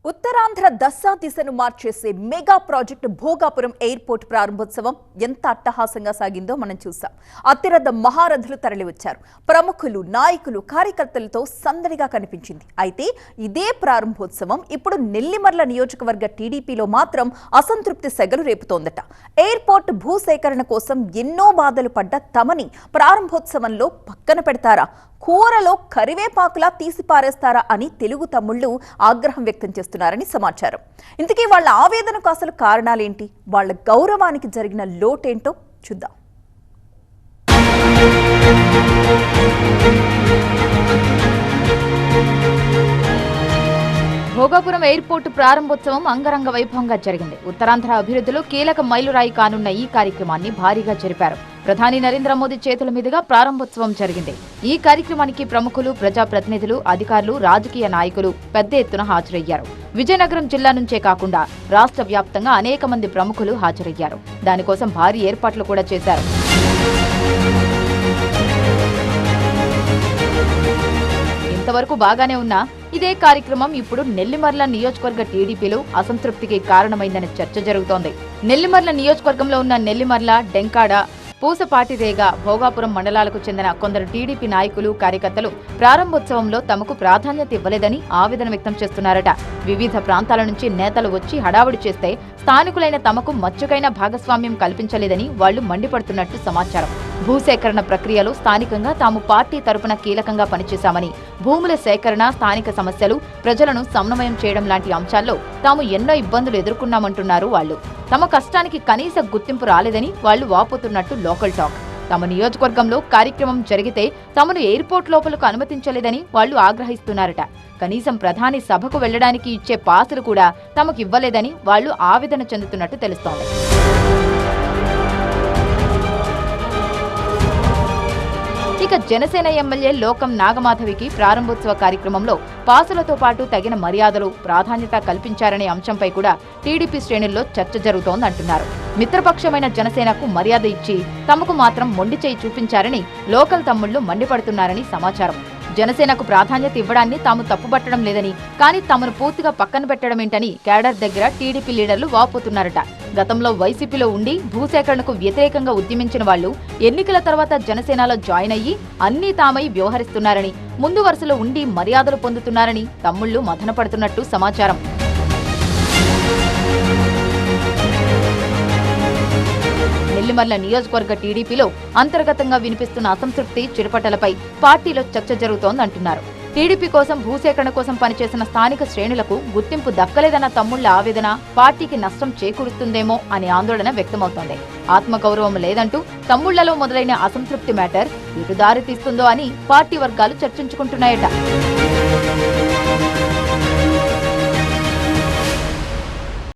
ఉత్తరాంధ్ర దశ దిశను మార్చేసే మెగా ప్రాజెక్టు భోగాపురం ఎయిర్పోర్ట్ ప్రారంభోత్సవం ఎంత అట్టహాసంగా సాగిందో మనం చూసాం. అతిరథ మహారథులు తరలివచ్చారు. ప్రముఖులు, నాయకులు, కార్యకర్తలతో సందడిగా కనిపించింది. అయితే ఇదే ప్రారంభోత్సవం ఇప్పుడు నెల్లిమర్ల నియోజకవర్గ టీడీపీలో మాత్రం అసంతృప్తి సెగలు రేపుతోందట. ఎయిర్పోర్ట్ భూసేకరణ కోసం ఎన్నో బాధలు పడ్డ తమని ప్రారంభోత్సవంలో పక్కన పెడతారా, కూరలో కరివేపాకులా తీసి పారేస్తారా అని తెలుగు తమ్ముళ్లు ఆగ్రహం వ్యక్తం చేస్తున్నారని సమాచారం. ఇంతకీ వాళ్ళ ఆవేదనకు అసలు కారణాలేంటి, వాళ్ళ గౌరవానికి జరిగిన లోటేంటో చూద్దాం. భోగాపురం ఎయిర్పోర్టు ప్రారంభోత్సవం అంగరంగ వైభవంగా జరిగింది. ఉత్తరాంధ్ర అభివృద్ధిలో కీలక మైలురాయి కానున్న ఈ కార్యక్రమాన్ని భారీగా జరిపారు. ప్రధాని నరేంద్ర మోదీ చేతుల మీదుగా ప్రారంభోత్సవం జరిగింది. ఈ కార్యక్రమానికి ప్రముఖులు, ప్రజాప్రతినిధులు, అధికారులు, రాజకీయ నాయకులు పెద్ద ఎత్తున హాజరయ్యారు. విజయనగరం జిల్లా నుంచే కాకుండా రాష్ట్ర వ్యాప్తంగా అనేక మంది ప్రముఖులు హాజరయ్యారు. దానికోసం భారీ ఏర్పాట్లు కూడా చేశారు. ఇంతవరకు బాగానే ఉన్నా ఇదే కార్యక్రమం ఇప్పుడు నెల్లిమర్ల నియోజకవర్గ టీడీపీలో అసంతృప్తికి కారణమైందని చర్చ జరుగుతోంది. నెల్లిమర్ల నియోజకవర్గంలో ఉన్న నెల్లిమర్ల, డెంకాడ, పూసపాటిరేగ, భోగాపురం మండలాలకు చెందిన కొందరు టీడీపీ నాయకులు, కార్యకర్తలు ప్రారంభోత్సవంలో తమకు ప్రాధాన్యత ఇవ్వలేదని ఆవేదన వ్యక్తం చేస్తున్నారట. వివిధ ప్రాంతాల నుంచి నేతలు వచ్చి హడావుడి చేస్తే స్థానికులైన తమకు మచ్చుకైన భాగస్వామ్యం కల్పించలేదని వాళ్లు మండిపడుతున్నట్టు సమాచారం. భూసేకరణ ప్రక్రియలో స్థానికంగా తాము పార్టీ తరపున కీలకంగా పనిచేశామని, భూముల సేకరణ, స్థానిక సమస్యలు, ప్రజలను సమన్వయం చేయడం లాంటి అంశాల్లో తాము ఎన్నో ఇబ్బందులు ఎదుర్కొన్నామంటున్నారు వాళ్లు. తమ కష్టానికి కనీస గుర్తింపు రాలేదని వాళ్లు వాపోతున్నట్టు లోకల్ టాక్. తమ నియోజకవర్గంలో కార్యక్రమం జరిగితే తమను ఎయిర్పోర్ట్ లోపలకు అనుమతించలేదని వాళ్లు ఆగ్రహిస్తున్నారట. కనీసం ప్రధాని సభకు వెళ్లడానికి ఇచ్చే పాసులు కూడా తమకు ఇవ్వలేదని వాళ్లు ఆవేదన చెందుతున్నట్టు తెలుస్తోంది. ఇక జనసేన ఎమ్మెల్యే లోకం నాగమాధవికి ప్రారంభోత్సవ కార్యక్రమంలో పాసులతో పాటు తగిన మర్యాదలు, ప్రాధాన్యత కల్పించారనే అంశంపై కూడా టీడీపీ శ్రేణుల్లో చర్చ జరుగుతోందంటున్నారు. మిత్రపక్షమైన జనసేనకు మర్యాద ఇచ్చి తమకు మాత్రం మొండి చేయి చూపించారని లోకల్ తమ్ముళ్లు మండిపడుతున్నారని సమాచారం. జనసేనకు ప్రాధాన్యత ఇవ్వడాన్ని తాము తప్పుపట్టడం లేదని, కానీ తమను పూర్తిగా పక్కన పెట్టడమేంటని కేడర్ దగ్గర టీడీపీ లీడర్లు వాపోతున్నారట. గతంలో వైసీపీలో ఉండి భూసేకరణకు వ్యతిరేకంగా ఉద్యమించిన వాళ్లు ఎన్నికల తర్వాత జనసేనలో జాయిన్ అయ్యి అన్నీ తామై వ్యవహరిస్తున్నారని, ముందు వరుసలో ఉండి మర్యాదలు పొందుతున్నారని తమ్ముళ్లు మథనపడుతున్నట్టు సమాచారం. నెల్లిమర్ల నియోజకవర్గ టీడీపీలో అంతర్గతంగా వినిపిస్తున్న అసంతృప్తి చిరుపటలపై పార్టీలో చర్చ జరుగుతోందంటున్నారు. టీడీపీ కోసం, భూసేకరణ కోసం పనిచేసిన స్థానిక శ్రేణులకు గుర్తింపు దక్కలేదన్న తమ్ముళ్ల ఆవేదన పార్టీకి నష్టం చేకూరుస్తుందేమో అనే ఆందోళన వ్యక్తమవుతోంది. ఆత్మగౌరవం లేదంటూ తమ్ముళ్లలో మొదలైన అసంతృప్తి మ్యాటర్ ఎటు దారి తీస్తుందో అని పార్టీ వర్గాలు చర్చించుకుంటున్నాయట.